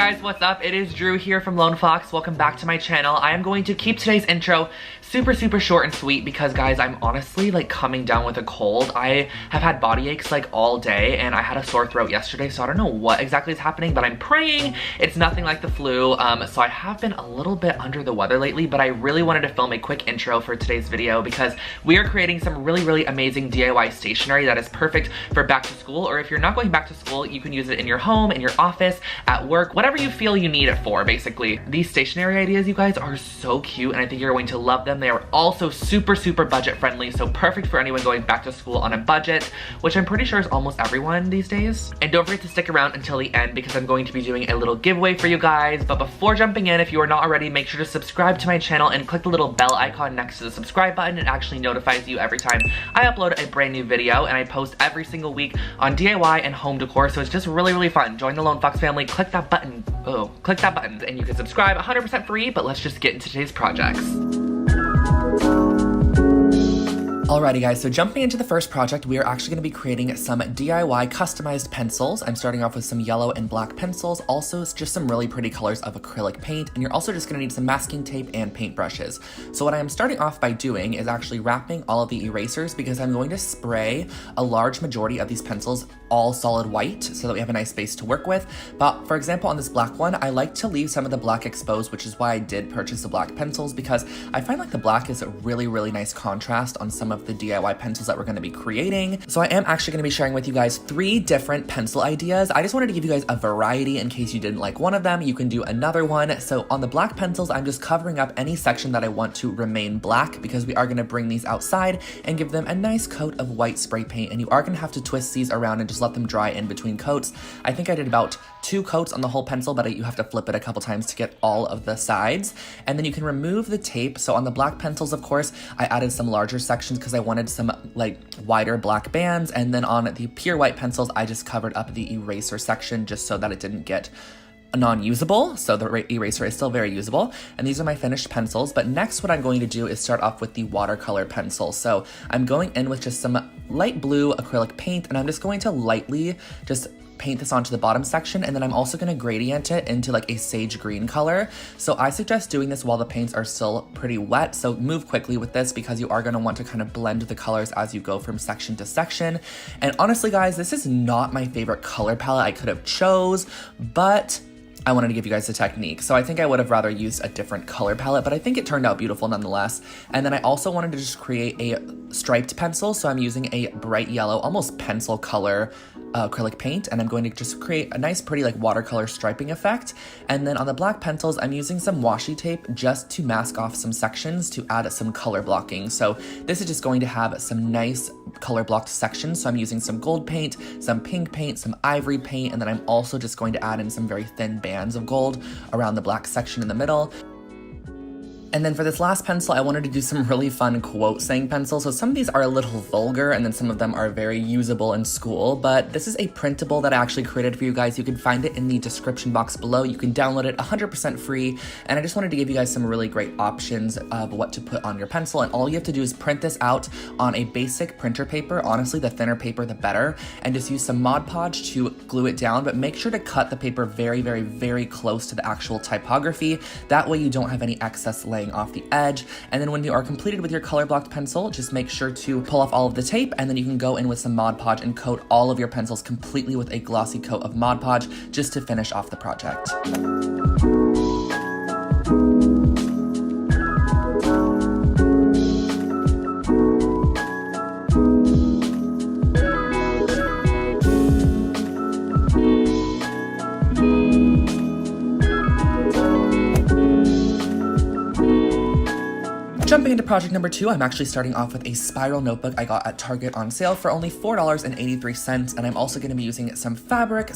guys, what's up? It is Drew here from Lone Fox. Welcome back to my channel. I am going to keep today's intro super short and sweet because guys, I'm honestly like coming down with a cold. I have had body aches like all day and I had a sore throat yesterday, so I don't know what exactly is happening, but I'm praying it's nothing like the flu. So I have been a little bit under the weather lately, but I really wanted to film a quick intro for today's video because we are creating some really amazing DIY stationery that is perfect for back to school, or if you're not going back to school, you can use it in your home, in your office, at work, whatever you feel you need it for, basically. These stationery ideas, you guys, are so cute and I think you're going to love them. They are also super budget friendly, so perfect for anyone going back to school on a budget, which I'm pretty sure is almost everyone these days. And don't forget to stick around until the end because I'm going to be doing a little giveaway for you guys. But before jumping in, if you are not already, make sure to subscribe to my channel and click the little bell icon next to the subscribe button. It actually notifies you every time I upload a brand new video, and I post every single week on DIY and home decor, so it's just really fun. Join the Lone Fox family, click that button, and you can subscribe 100% free. But let's just get into today's projects. Alrighty guys, so jumping into the first project, we are actually going to be creating some DIY customized pencils. I'm starting off with some yellow and black pencils, also just some really pretty colors of acrylic paint, and you're also just going to need some masking tape and paint brushes. So what I am starting off by doing is actually wrapping all of the erasers because I'm going to spray a large majority of these pencils all solid white so that we have a nice base to work with. But for example, on this black one, I like to leave some of the black exposed, which is why I did purchase the black pencils, because I find like the black is a really nice contrast on some of the DIY pencils that we're going to be creating. So I am actually going to be sharing with you guys 3 different pencil ideas. I just wanted to give you guys a variety in case you didn't like one of them, you can do another one. So on the black pencils, I'm just covering up any section that I want to remain black because we are going to bring these outside and give them a nice coat of white spray paint, and you are going to have to twist these around and just let them dry in between coats. I think I did about 2 coats on the whole pencil, but you have to flip it a couple times to get all of the sides. And then you can remove the tape. So on the black pencils, of course, I added some larger sections because I wanted some like wider black bands. And then on the pure white pencils, I just covered up the eraser section just so that it didn't get non-usable, so the eraser is still very usable. And these are my finished pencils. But next, what I'm going to do is start off with the watercolor pencil. So I'm going in with just some light blue acrylic paint, and I'm just going to lightly just paint this onto the bottom section, and then I'm also going to gradient it into like a sage green color. So I suggest doing this while the paints are still pretty wet, so move quickly with this because you are going to want to kind of blend the colors as you go from section to section. And honestly guys, this is not my favorite color palette I could have chose, but I wanted to give you guys the technique. So I think I would have rather used a different color palette, but I think it turned out beautiful nonetheless. And then I also wanted to just create a striped pencil. So I'm using a bright yellow, almost pencil color acrylic paint, and I'm going to just create a nice pretty like watercolor striping effect. And then on the black pencils, I'm using some washi tape just to mask off some sections to add some color blocking. So this is just going to have some nice color blocked sections. So I'm using some gold paint, some pink paint, some ivory paint, and then I'm also just going to add in some very thin bands of gold around the black section in the middle. And then for this last pencil, I wanted to do some really fun quote saying pencils. So some of these are a little vulgar and then some of them are very usable in school, but this is a printable that I actually created for you guys. You can find it in the description box below. You can download it 100% free. And I just wanted to give you guys some really great options of what to put on your pencil. And all you have to do is print this out on a basic printer paper. Honestly, the thinner paper, the better. And just use some Mod Podge to glue it down, but make sure to cut the paper very close to the actual typography. That way you don't have any excess laying off the edge. And then when you are completed with your color blocked pencil, just make sure to pull off all of the tape, and then you can go in with some Mod Podge and coat all of your pencils completely with a glossy coat of Mod Podge just to finish off the project. Jumping into project number 2, I'm actually starting off with a spiral notebook I got at Target on sale for only $4.83, and I'm also going to be using some fabric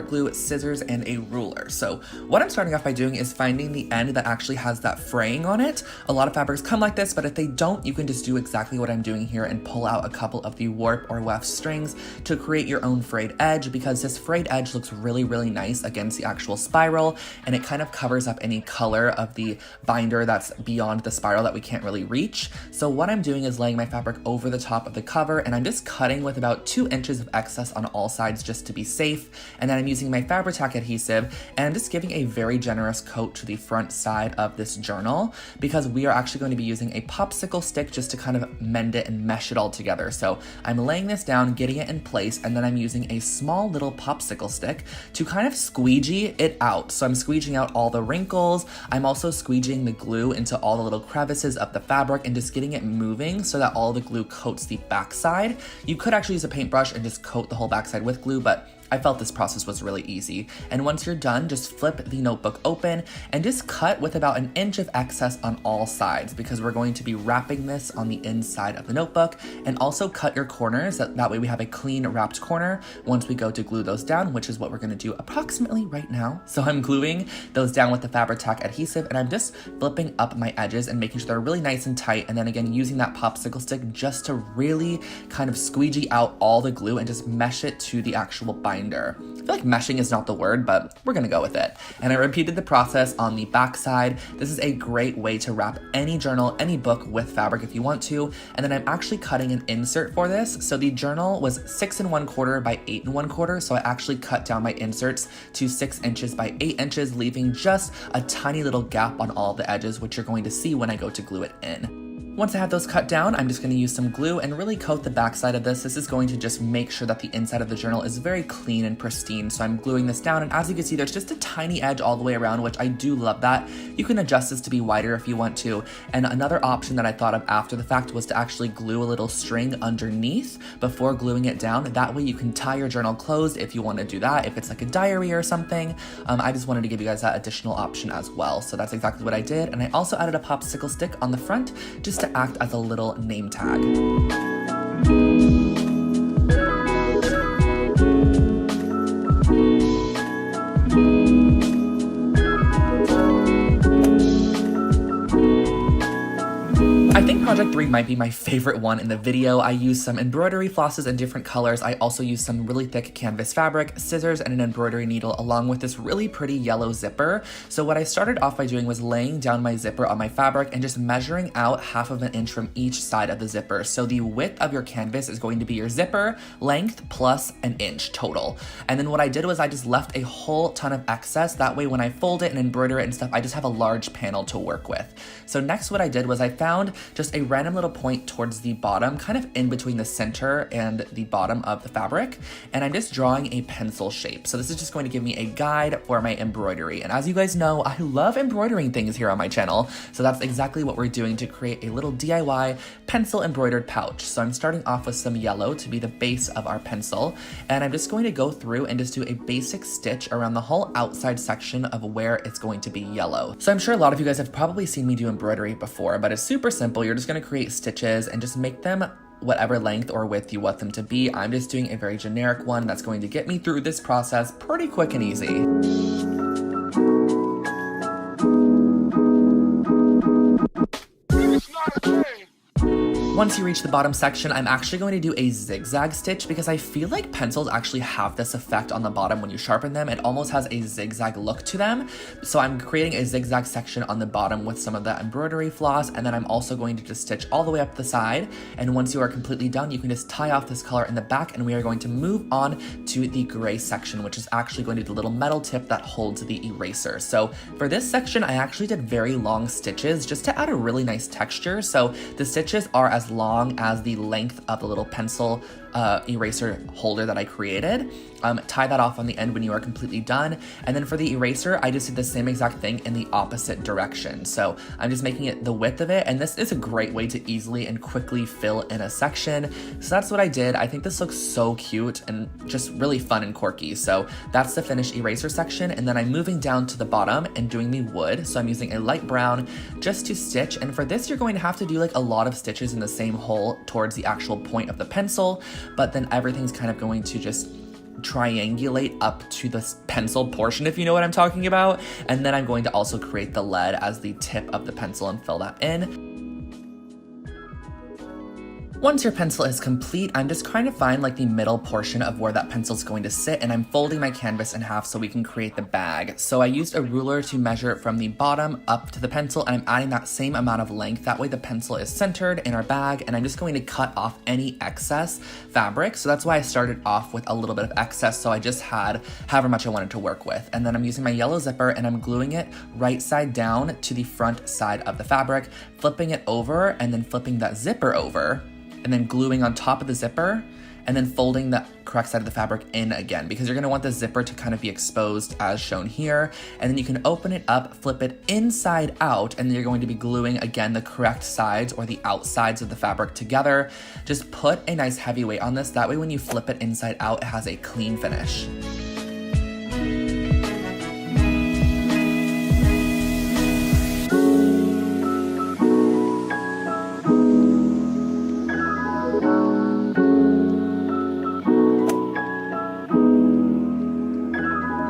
glue, scissors, and a ruler. So what I'm starting off by doing is finding the end that actually has that fraying on it. A lot of fabrics come like this, but if they don't, you can just do exactly what I'm doing here and pull out a couple of the warp or weft strings to create your own frayed edge, because this frayed edge looks really nice against the actual spiral, and it kind of covers up any color of the binder that's beyond the spiral that we can't really read. reach. So what I'm doing is laying my fabric over the top of the cover, and I'm just cutting with about 2 inches of excess on all sides just to be safe. And then I'm using my Fabri-Tac adhesive, and I'm just giving a very generous coat to the front side of this journal because we are actually going to be using a popsicle stick just to kind of mend it and mesh it all together. So I'm laying this down, getting it in place, and then I'm using a small little popsicle stick to kind of squeegee it out. So I'm squeegeeing out all the wrinkles. I'm also squeegeeing the glue into all the little crevices of the fabric and just getting it moving so that all the glue coats the backside. You could actually use a paintbrush and just coat the whole backside with glue, but I felt this process was really easy. And once you're done, just flip the notebook open and just cut with about 1 inch of excess on all sides because we're going to be wrapping this on the inside of the notebook. And also cut your corners, that way we have a clean wrapped corner once we go to glue those down, which is what we're gonna do approximately right now. So I'm gluing those down with the Fabri-Tac adhesive, and I'm just flipping up my edges and making sure they're really nice and tight. And then again, using that popsicle stick just to really kind of squeegee out all the glue and just mesh it to the actual binder. I feel like meshing is not the word, but we're gonna go with it. And I repeated the process on the back side. This is a great way to wrap any journal, any book with fabric if you want to. And then I'm actually cutting an insert for this. So the journal was 6 1/4 by 8 1/4. So I actually cut down my inserts to 6 inches by 8 inches, leaving just a tiny little gap on all the edges, which you're going to see when I go to glue it in. Once I have those cut down, I'm just going to use some glue and really coat the backside of this. This is going to just make sure that the inside of the journal is very clean and pristine. So I'm gluing this down, and as you can see, there's just a tiny edge all the way around, which I do love that. You can adjust this to be wider if you want to. And another option that I thought of after the fact was to actually glue a little string underneath before gluing it down. That way you can tie your journal closed if you want to do that, if it's like a diary or something. I just wanted to give you guys that additional option as well. So that's exactly what I did. And I also added a popsicle stick on the front just to act as a little name tag. I think project 3 might be my favorite one in the video. I used some embroidery flosses in different colors. I also used some really thick canvas fabric, scissors, and an embroidery needle along with this really pretty yellow zipper. So what I started off by doing was laying down my zipper on my fabric and just measuring out 1/2 inch from each side of the zipper. So the width of your canvas is going to be your zipper length plus 1 inch total. And then what I did was I just left a whole ton of excess. That way when I fold it and embroider it and stuff, I just have a large panel to work with. So next what I did was I found just a random little point towards the bottom, kind of in between the center and the bottom of the fabric, and I'm just drawing a pencil shape. So this is just going to give me a guide for my embroidery. And as you guys know, I love embroidering things here on my channel, so that's exactly what we're doing to create a little DIY pencil embroidered pouch. So I'm starting off with some yellow to be the base of our pencil, and I'm just going to go through and just do a basic stitch around the whole outside section of where it's going to be yellow. So I'm sure a lot of you guys have probably seen me do embroidery before, but it's super simple. You're just going to create stitches and just make them whatever length or width you want them to be. I'm just doing a very generic one that's going to get me through this process pretty quick and easy. Once you reach the bottom section, I'm actually going to do a zigzag stitch because I feel like pencils actually have this effect on the bottom when you sharpen them. It almost has a zigzag look to them. So I'm creating a zigzag section on the bottom with some of that embroidery floss, and then I'm also going to just stitch all the way up the side. And once you are completely done, you can just tie off this color in the back, and we are going to move on to the gray section, which is actually going to be the little metal tip that holds the eraser. So for this section, I actually did very long stitches just to add a really nice texture. So the stitches are as long as the length of the little pencil eraser holder that I created. Tie that off on the end when you are completely done. And then for the eraser, I just did the same exact thing in the opposite direction. So I'm just making it the width of it, and this is a great way to easily and quickly fill in a section. So that's what I did. I think this looks so cute and just really fun and quirky. So that's the finished eraser section, and then I'm moving down to the bottom and doing the wood. So I'm using a light brown just to stitch, and for this you're going to have to do like a lot of stitches in the same hole towards the actual point of the pencil, but then everything's kind of going to just triangulate up to the pencil portion, if you know what I'm talking about. And then I'm going to also create the lead as the tip of the pencil and fill that in. Once your pencil is complete, I'm just trying to find like the middle portion of where that pencil is going to sit, and I'm folding my canvas in half so we can create the bag. So I used a ruler to measure it from the bottom up to the pencil, and I'm adding that same amount of length. That way the pencil is centered in our bag, and I'm just going to cut off any excess fabric. So that's why I started off with a little bit of excess, so I just had however much I wanted to work with. And then I'm using my yellow zipper and I'm gluing it right side down to the front side of the fabric, flipping it over and then flipping that zipper over, and then gluing on top of the zipper, and then folding the correct side of the fabric in again, because you're gonna want the zipper to kind of be exposed as shown here. And then you can open it up, flip it inside out, and then you're going to be gluing again the correct sides or the outsides of the fabric together. Just put a nice heavy weight on this. That way when you flip it inside out, it has a clean finish.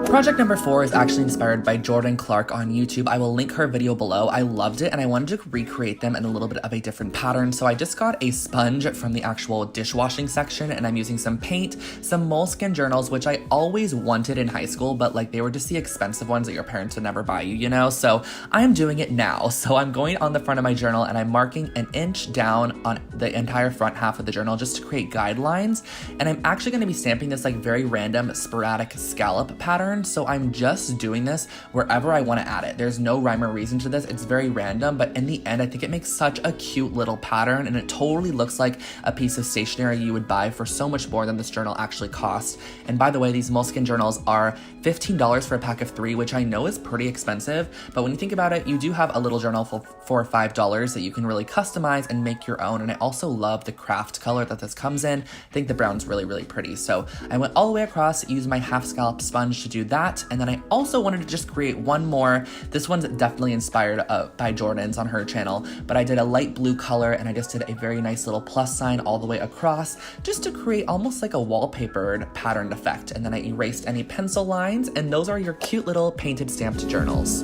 Project number 4 is actually inspired by Jordan Clark on YouTube. I will link her video below. I loved it and I wanted to recreate them in a little bit of a different pattern. So I just got a sponge from the actual dishwashing section, and I'm using some paint, some moleskin journals, which I always wanted in high school, but like they were just the expensive ones that your parents would never buy you, you know? So I'm doing it now. So I'm going on the front of my journal and I'm marking an inch down on the entire front half of the journal just to create guidelines. And I'm actually gonna be stamping this like very random sporadic scallop pattern. So I'm just doing this wherever I want to add it. There's no rhyme or reason to this. It's very random, but in the end, I think it makes such a cute little pattern, and it totally looks like a piece of stationery you would buy for so much more than this journal actually costs. And by the way, these moleskin journals are $15 for a pack of 3, which I know is pretty expensive, but when you think about it, you do have a little journal for $5 that you can really customize and make your own. And I also love the craft color that this comes in. I think the brown's really, really pretty. So I went all the way across, used my half scallop sponge to do that. And then I also wanted to just create one more. This one's definitely inspired by Jordan's on her channel, but I did a light blue color and I just did a very nice little plus sign all the way across just to create almost like a wallpapered patterned effect. And then I erased any pencil lines, and those are your cute little painted stamped journals.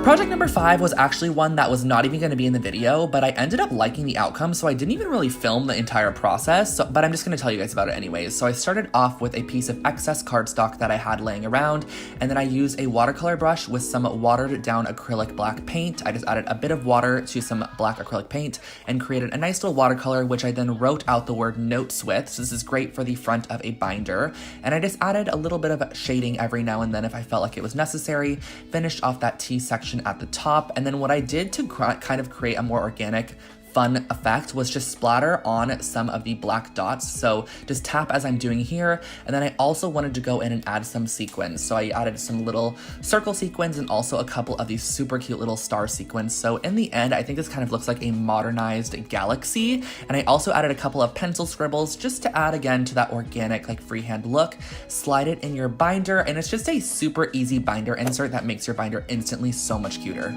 Project number 5 was actually one that was not even going to be in the video, but I ended up liking the outcome, so I didn't even really film the entire process, but I'm just going to tell you guys about it anyways. So I started off with a piece of excess cardstock that I had laying around, and then I used a watercolor brush with some watered down acrylic black paint. I just added a bit of water to some black acrylic paint and created a nice little watercolor, which I then wrote out the word notes with. So this is great for the front of a binder, and I just added a little bit of shading every now and then if I felt like it was necessary. Finished off that T section at the top, and then what I did to kind of create a more organic fun effect was just splatter on some of the black dots. So just tap as I'm doing here, and then I also wanted to go in and add some sequins. So I added some little circle sequins and also a couple of these super cute little star sequins. So in the end, I think this kind of looks like a modernized galaxy. And I also added a couple of pencil scribbles just to add again to that organic like freehand look. Slide it in your binder, and it's just a super easy binder insert that makes your binder instantly so much cuter.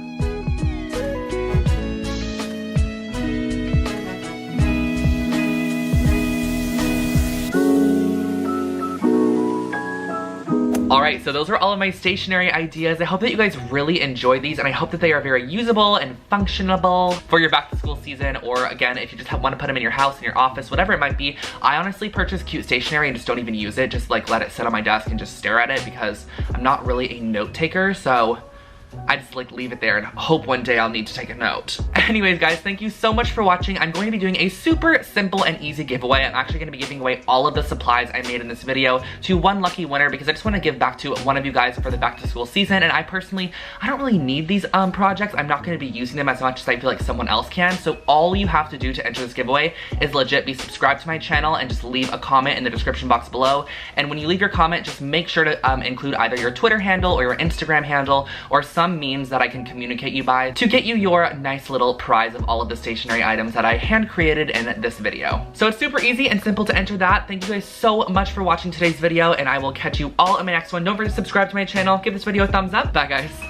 Alright, so those are all of my stationery ideas. I hope that you guys really enjoyed these, and I hope that they are very usable and functionable for your back to school season, or again, if you just want to put them in your house, in your office, whatever it might be. I honestly purchase cute stationery and just don't even use it, just like let it sit on my desk and just stare at it, because I'm not really a note taker, so I just like leave it there and hope one day I'll need to take a note. Anyways, guys, thank you so much for watching. I'm going to be doing a super simple and easy giveaway. I'm actually going to be giving away all of the supplies I made in this video to one lucky winner, because I just want to give back to one of you guys for the back to school season. And I don't really need these projects. I'm not going to be using them as much as I feel like someone else can. So all you have to do to enter this giveaway is legit be subscribed to my channel and just leave a comment in the description box below. And when you leave your comment, just make sure to include either your Twitter handle or your Instagram handle or some means that I can communicate you by to get you your nice little prize of all of the stationery items that I hand created in this video. So it's super easy and simple to enter that. Thank you guys so much for watching today's video, and I will catch you all in my next one. Don't forget to subscribe to my channel, give this video a thumbs up. Bye guys.